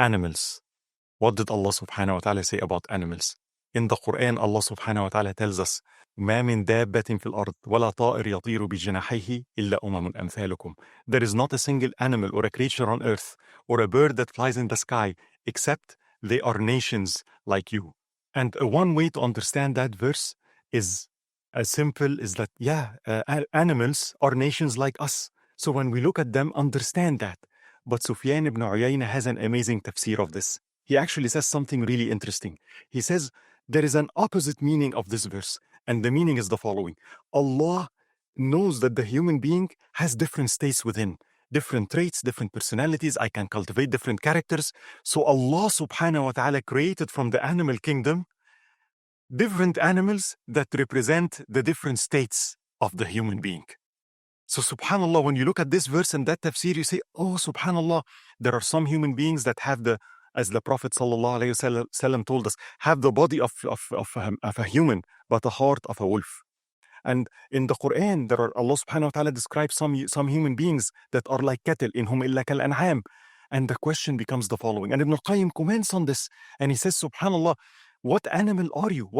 Animals. What did Allah subhanahu wa ta'ala say about animals? In the Quran, Allah subhanahu wa ta'ala tells us, ما من دابة في الأرض ولا طائر يطير بجناحيه إلا أمم أمثالكم. There is not a single animal or a creature on earth or a bird that flies in the sky except they are nations like you. And one way to understand that verse is as simple as that, animals are nations like us. So when we look at them, understand that. But Sufyan ibn Uyayna has an amazing tafsir of this. He actually says something really interesting. He says there is an opposite meaning of this verse, and the meaning is the following. Allah knows that the human being has different states within, different traits, different personalities. I can cultivate different characters. So Allah subhanahu wa ta'ala created from the animal kingdom different animals that represent the different states of the human being. So subhanallah, when you look at this verse and that tafsir, you say, oh, subhanallah, there are some human beings that have as the Prophet sallallahu alayhi wasallam told us, have the body of a human, but the heart of a wolf. And in the Quran, Allah subhanahu wa ta'ala describes some human beings that are like cattle, in hum illa kal an'am. And the question becomes the following. And Ibn al-Qayyim comments on this, and he says, subhanallah, what animal are you?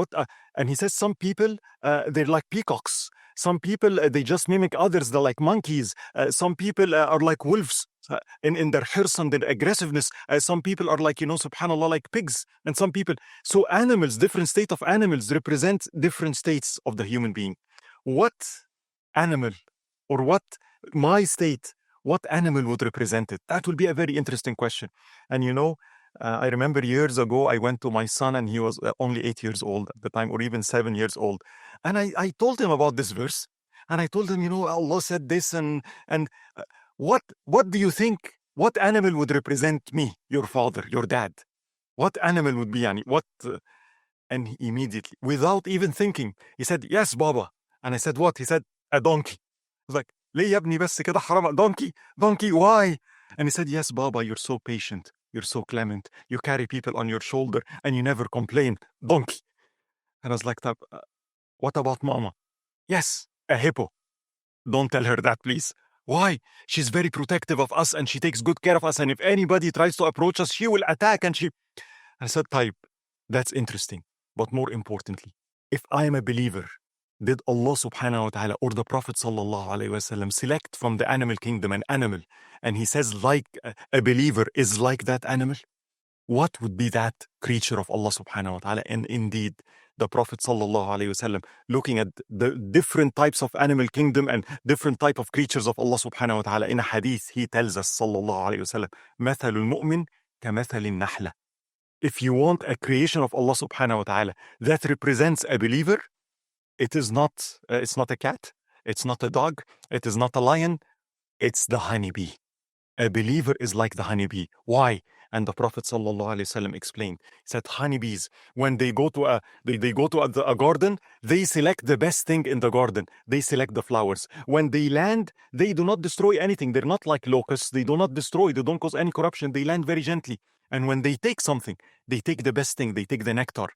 And he says some people, they're like peacocks. Some people, they just mimic others. They're like monkeys. Some people are like wolves in their hirs and their aggressiveness. Some people are like, subhanAllah, like pigs. And some people. So animals, different state of animals represent different states of the human being. What animal or what my state, what animal would represent it? That will be a very interesting question. And I remember years ago, I went to my son and he was only 8 years old at the time, or even 7 years old. And I told him about this verse. And I told him, Allah said this and what do you think? What animal would represent me, your father, your dad? What animal would be? And he immediately, without even thinking, he said, yes, Baba. And I said, what? He said, a donkey. I was like, ليه يا ابني بس كده حرام donkey, why? And he said, yes, Baba, you're so patient. You're so clement. You carry people on your shoulder and you never complain. Donkey. And I was like, what about Mama? Yes, a hippo. Don't tell her that, please. Why? She's very protective of us and she takes good care of us. And if anybody tries to approach us, she will attack. I said, type, that's interesting. But more importantly, if I am a believer, did Allah subhanahu wa ta'ala or the Prophet sallallahu alayhi wa sallam select from the animal kingdom an animal and he says like a believer is like that animal? What would be that creature of Allah subhanahu wa ta'ala? And indeed, the Prophet sallallahu alayhi wa sallam, looking at the different types of animal kingdom and different type of creatures of Allah subhanahu wa ta'ala, in a hadith, he tells us sallallahu alayhi wa sallam, مَثَلُ الْمُؤْمِنِ كَمَثَلِ النَّحْلَةِ. If you want a creation of Allah subhanahu wa ta'ala that represents a believer, it's not a cat, it's not a dog, it is not a lion, it's the honeybee. A believer is like the honeybee. Why? And the Prophet ﷺ explained. He said, honeybees, when they go to a garden, they select the best thing in the garden. They select the flowers. When they land, they do not destroy anything. They're not like locusts. They do not destroy. They don't cause any corruption. They land very gently. And when they take something, they take the best thing. They take the nectar.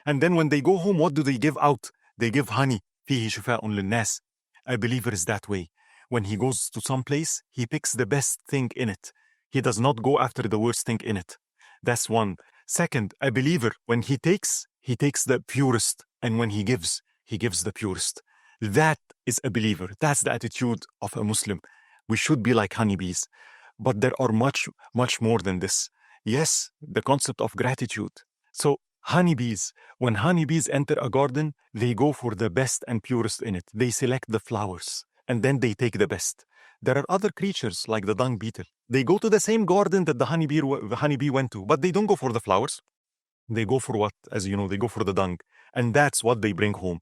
And then when they go home, what do they give out? They give honey. فيه شفاء للناس. A believer is that way. When he goes to some place, he picks the best thing in it. He does not go after the worst thing in it. That's one. Second, a believer, when he takes the purest. And when he gives the purest. That is a believer. That's the attitude of a Muslim. We should be like honeybees. But there are much, much more than this. Yes, the concept of gratitude. So, honeybees, when honeybees enter a garden, they go for the best and purest in it. They select the flowers. And then they take the best. There are other creatures like the dung beetle. They go to the same garden that the honeybee went to, but they don't go for the flowers. They go for what? As you know, they go for the dung. And that's what they bring home.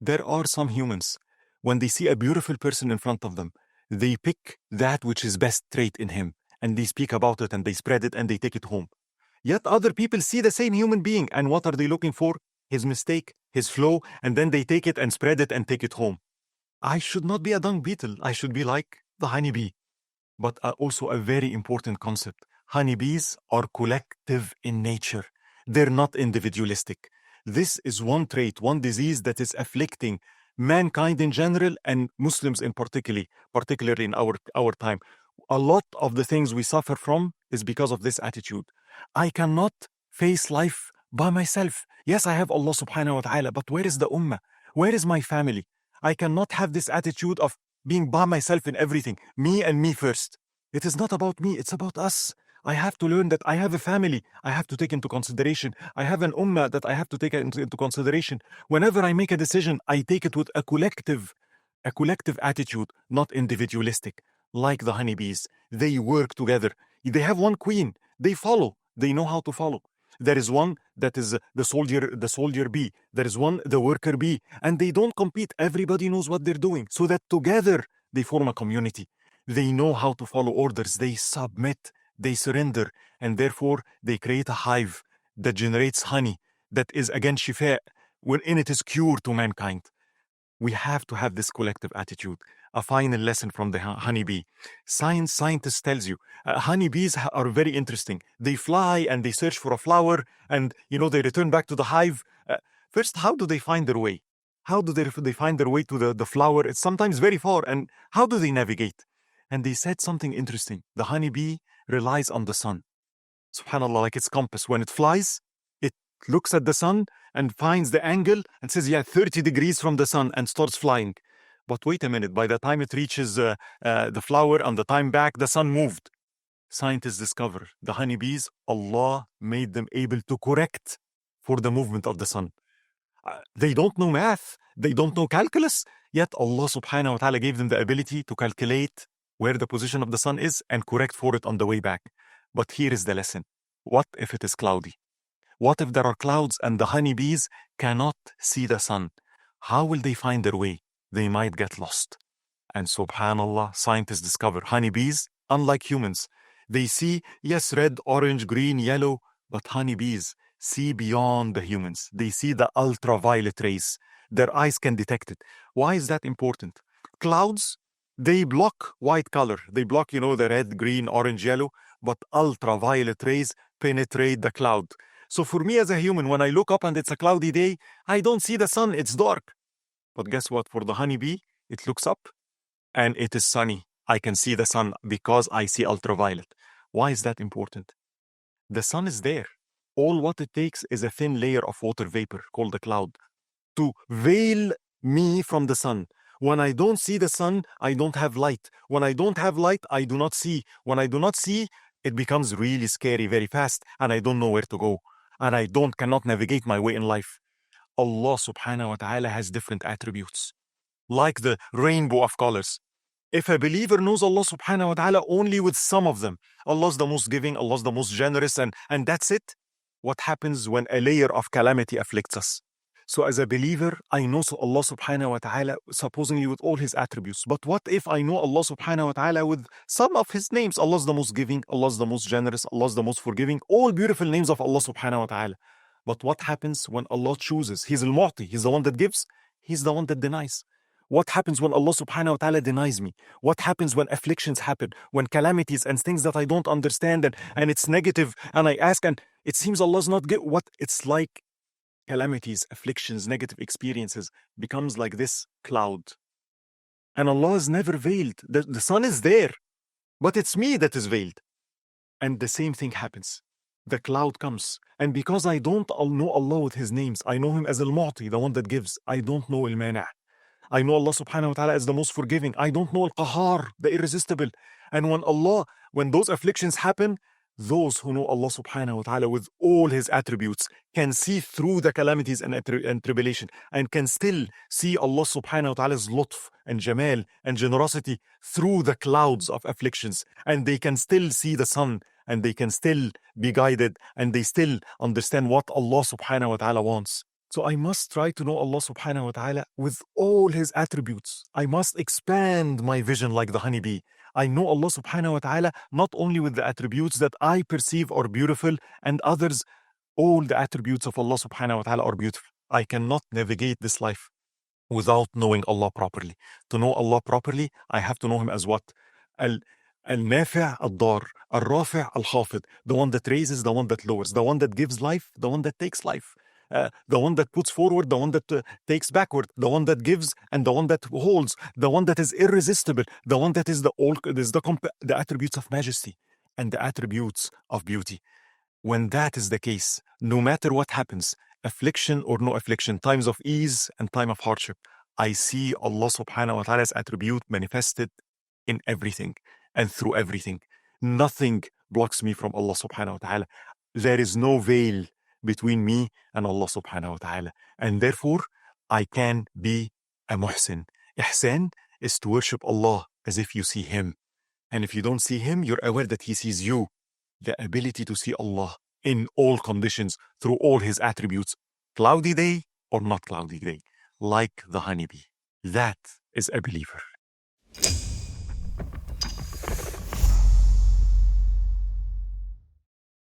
There are some humans, when they see a beautiful person in front of them, they pick that which is best trait in him. And they speak about it and they spread it and they take it home. Yet other people see the same human being. And what are they looking for? His mistake, his flaw, and then they take it and spread it and take it home. I should not be a dung beetle. I should be like the honeybee. But also a very important concept. Honeybees are collective in nature. They're not individualistic. This is one trait, one disease that is afflicting mankind in general and Muslims in particularly in our time. A lot of the things we suffer from is because of this attitude. I cannot face life by myself. Yes, I have Allah subhanahu wa ta'ala, but where is the ummah? Where is my family? I cannot have this attitude of being by myself in everything. Me and me first. It is not about me, it's about us. I have to learn that I have a family I have to take into consideration. I have an ummah that I have to take into consideration. Whenever I make a decision, I take it with a collective attitude, not individualistic. Like the honeybees, they work together. They have one queen. They follow. They know how to follow. There is one that is the soldier bee. There is one, the worker bee. And they don't compete. Everybody knows what they're doing. So that together they form a community. They know how to follow orders. They submit. They surrender. And therefore they create a hive that generates honey that is again shifa, wherein it is cure to mankind. We have to have this collective attitude. A final lesson from the honeybee. Scientists tells you, honeybees are very interesting. They fly and they search for a flower and, they return back to the hive. First, how do they find their way? How do they find their way to the flower? It's sometimes very far. And how do they navigate? And they said something interesting. The honeybee relies on the sun. Subhanallah, like its compass. When it flies, it looks at the sun and finds the angle and says, 30 degrees from the sun, and starts flying. But wait a minute, by the time it reaches the flower and the time back, the sun moved. Scientists discover the honeybees, Allah made them able to correct for the movement of the sun. They don't know math, they don't know calculus, yet Allah subhanahu wa ta'ala gave them the ability to calculate where the position of the sun is and correct for it on the way back. But here is the lesson. What if it is cloudy? What if there are clouds and the honeybees cannot see the sun? How will they find their way? They might get lost. And subhanallah, scientists discover honeybees, unlike humans, they see, yes, red, orange, green, yellow, but honeybees see beyond the humans. They see the ultraviolet rays. Their eyes can detect it. Why is that important? Clouds, they block white color. They block, the red, green, orange, yellow, but ultraviolet rays penetrate the cloud. So for me as a human, when I look up and it's a cloudy day, I don't see the sun, it's dark. But guess what? For the honeybee, it looks up and it is sunny. I can see the sun because I see ultraviolet. Why is that important? The sun is there. All what it takes is a thin layer of water vapor called a cloud to veil me from the sun. When I don't see the sun, I don't have light. When I don't have light, I do not see. When I do not see, it becomes really scary very fast and I don't know where to go. And I cannot navigate my way in life. Allah subhanahu wa ta'ala has different attributes, like the rainbow of colors. If a believer knows Allah subhanahu wa ta'ala only with some of them, Allah's the most giving, Allah's the most generous, and that's it. What happens when a layer of calamity afflicts us? So as a believer, I know Allah subhanahu wa ta'ala supposedly with all his attributes. But what if I know Allah subhanahu wa ta'ala with some of his names? Allah's the most giving, Allah's the most generous, Allah's the most forgiving, all beautiful names of Allah subhanahu wa ta'ala. But what happens when Allah chooses? He's al-Mu'ti, He's the one that gives, He's the one that denies. What happens when Allah subhanahu wa ta'ala denies me? What happens when afflictions happen, when calamities and things that I don't understand and it's negative and I ask and it seems Allah's not good? What? It's like calamities, afflictions, negative experiences becomes like this cloud. And Allah is never veiled. The sun is there, but it's me that is veiled. And the same thing happens. The cloud comes. And because I don't know Allah with His names, I know Him as Al-Mu'ti, the one that gives. I don't know Al-Mani'. I know Allah subhanahu wa ta'ala as the most forgiving. I don't know Al-Qahar, the irresistible. And when those afflictions happen, those who know Allah subhanahu wa ta'ala with all His attributes can see through the calamities and tribulation and can still see Allah subhanahu wa ta'ala's lutf and jamal and generosity through the clouds of afflictions. And they can still see the sun and they can still be guided and they still understand what Allah subhanahu wa ta'ala wants. So I must try to know Allah subhanahu wa ta'ala with all His attributes. I must expand my vision like the honeybee. I know Allah subhanahu wa ta'ala not only with the attributes that I perceive are beautiful and others, all the attributes of Allah subhanahu wa ta'ala are beautiful. I cannot navigate this life without knowing Allah properly. To know Allah properly, I have to know Him as what? Al-Nafi' al-Dar, Al-Rafi' al-Khafid, the one that raises, the one that lowers, the one that gives life, the one that takes life. The one that puts forward, the one that takes backward, the one that gives and the one that holds, the one that is irresistible, the one that is the attributes of majesty and the attributes of beauty. When that is the case, no matter what happens, affliction or no affliction, times of ease and time of hardship, I see Allah subhanahu wa ta'ala's attribute manifested in everything and through everything. Nothing blocks me from Allah subhanahu wa ta'ala. There is no veil between me and Allah subhanahu wa ta'ala. And therefore, I can be a muhsin. Ihsan is to worship Allah as if you see Him. And if you don't see Him, you're aware that He sees you. The ability to see Allah in all conditions, through all His attributes, cloudy day or not cloudy day, like the honeybee. That is a believer.